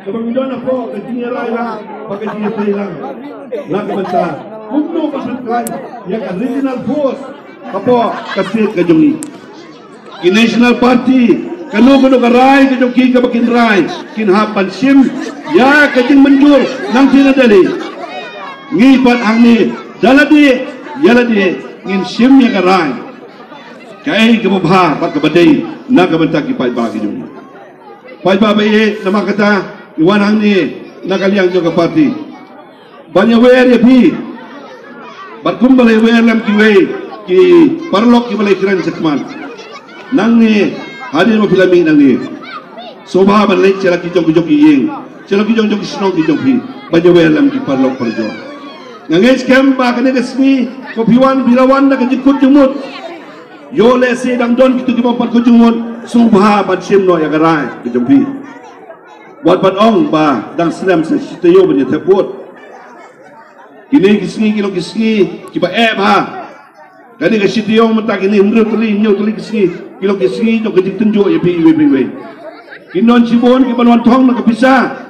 Kabang doon ako, katingiray lang, pagkatingiray lang. Nakabanta. Mugno pasangkay, yung original force. Kapo, kasit kajungi. National Party, kanu karay, kajung kika bakinray, kinhapan sim, ya kajing manjur, nang sinadali. Ngipat ang ni, daladi, yaladi, ngin sim ya karay. Kaya kababha, pagkabaday, nakabanta kipay-ba kajungi. Pay-ba bayi, nama kata, iwan ang ni, nakaliang juga party. Banyawer ya pi, batkumbalay wer lam kiwe, ki parlok ki balay kiran sakman. Nang ni hadir mo filming nang ni sobha balay chala ki jong yeng chala ki jong snong ki jong pi banyawer lam ki parlok parjo nangay scam ba kane kasmi ko piwan bilawan na kajikut jumut yo le se dang don kitu ki pat ko jumut sobha bat sim no ya garai ki jong pi buat pat ong ba dang slam sa sitayo banya teput kini kisni kilo kisni ki ba ha kani ka sitiyong matak ini menurut teli nyo teli kisni kilo kisni to kejik tunjuk ya pi we kinon sibon ki banwan thong na kapisa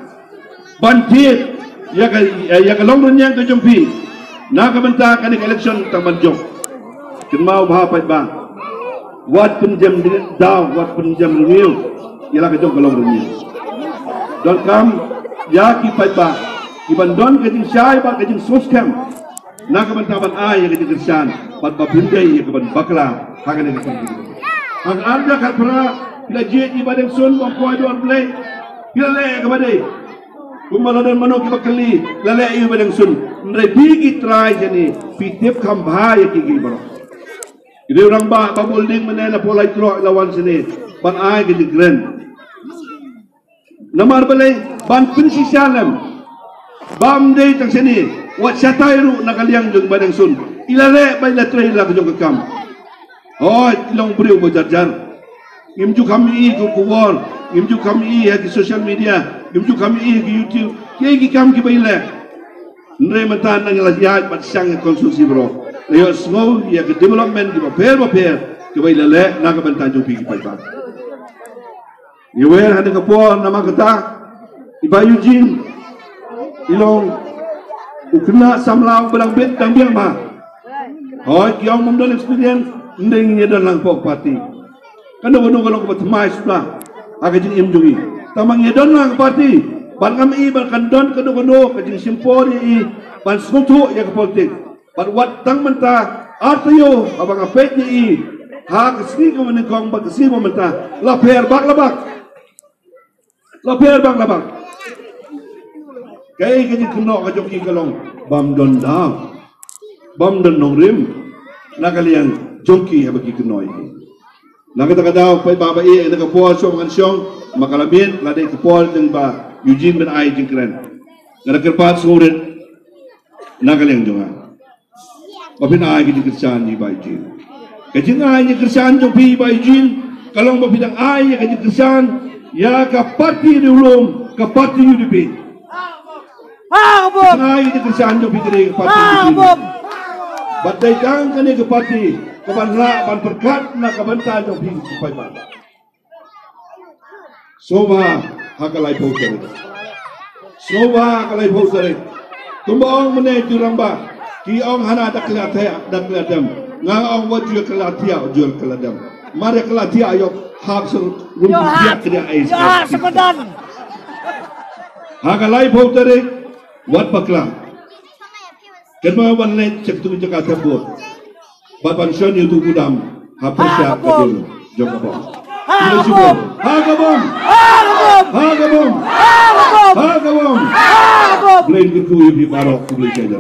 bantit ya ka long renyang ka jompi na ka benta kani election tang banjok kin mau ba pa ba wat penjam daw wat penjam renew ya la ka jong ka long renyang don kam ya ki pa ba ki bandon kejing syai ba kejing soskam na ka benta ban ay ya kejing kersan pat ba pindai ya ka ban bakla hagan ni ang anda kalpara bila jet ibadah sun bangkoi dua play bila le kepada kumaladan mano ki bakali lale ibadah sun ndai bigi try jani pitip khambha ki gibro ide orang ba building menela polai tro lawan sini ban ai ki gren namar balai ban pinsi salam bam dei tang sini wat satairu nakaliang jung badang sun ilale bai la trai la jung kam oh long beriu berjarjar imju kami ku kuwar imju kami di social media imju kami di YouTube ki kam ki baile ndre mata nang la ya bat sang konsumsi bro yo small ya ke development di paper ki baile le na ka banta ju pi ki pai ba yo wer hade ka po nama kata iba Eugene ilong ukna samlau belang bet dang biang ba oh ki ong mom experience ndeng dan lang po parti kanu kalau ko batmai sudah aga jing imjungi tamang yedon lang parti ban kami ban kandon kanu kajing simpori ban skutu ya ke politik ban wat tang menta artiyo abang apet ni ha kesni ko menikong bag kesni mo menta laper bak kay kajing kuno kajoki kalong bam don daw bam don nong rim nakaliang jongki habagi kenoi nakata kadaw pai baba e na kapol so ngan syong makalabit lade kapol jeng ba Eugene ben ai jeng kren ngara kerpat surit nakaleng jonga babin ai gi kersan ni ba Eugene kajing ai ni kersan jong pi ba Eugene kalong babidang ai gi kersan ya ka parti di ulum ka parti UDP bom ai gi kersan jong pi kre parti bom badai kang kene ke parti kaban la ban berkat na kabanta jong pi pai ba soba hakalai posere tumbong mene juramba ki ong hana dakladam nga ong wajul kelatia ujul keladam mari kelatia ayok hak sur rumah dia kedia ais ya sepedan hakalai posere wat bakla kenma wan le cek tu Jakarta bot bapan son itu gudam hapusya kedul jokabom hagabom Blaine berkuyu di barok kubli saja